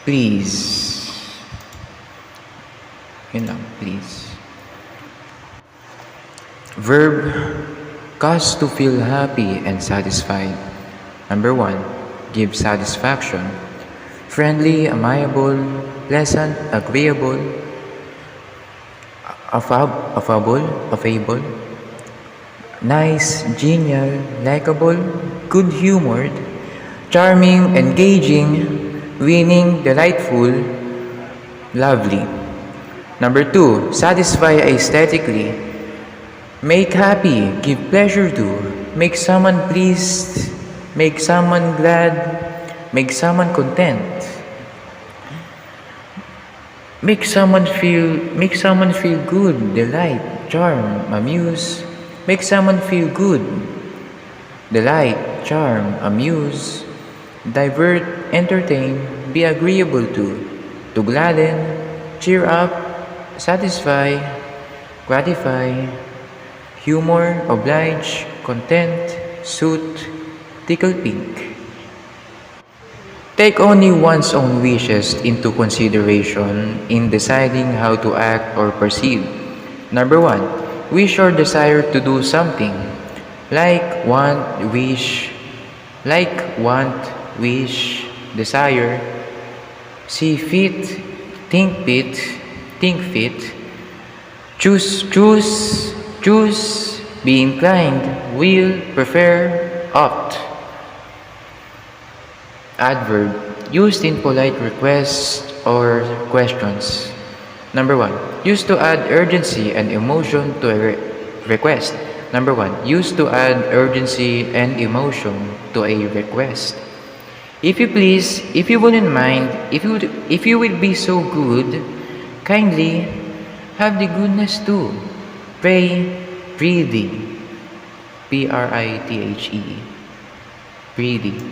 Please. Yun lang, please. Verb, cause to feel happy and satisfied. Number 1, give satisfaction. Friendly, amiable, pleasant, agreeable, affable, nice, genial, likable, good-humored, charming, engaging, winning, delightful, lovely. Number 2, satisfy aesthetically. Make happy, give pleasure to, make someone pleased, make someone glad, make someone content. Make someone feel good, delight, charm, amuse. Make someone feel good, delight, charm, amuse, divert, entertain, be agreeable to gladden, cheer up, satisfy, gratify, humor, oblige, content, suit, tickle pink. Take only one's own wishes into consideration in deciding how to act or proceed. Number 1, wish or desire to do something. Like, want, wish, desire, see fit, think fit, choose, be inclined, will, prefer, opt. Adverb, used in polite requests or questions. Number 1, used to add urgency and emotion to a request. Number 1, used to add urgency and emotion to a request. If you please, if you wouldn't mind, if you would be so good, kindly have the goodness to pray, prithee, Prithe, prithee.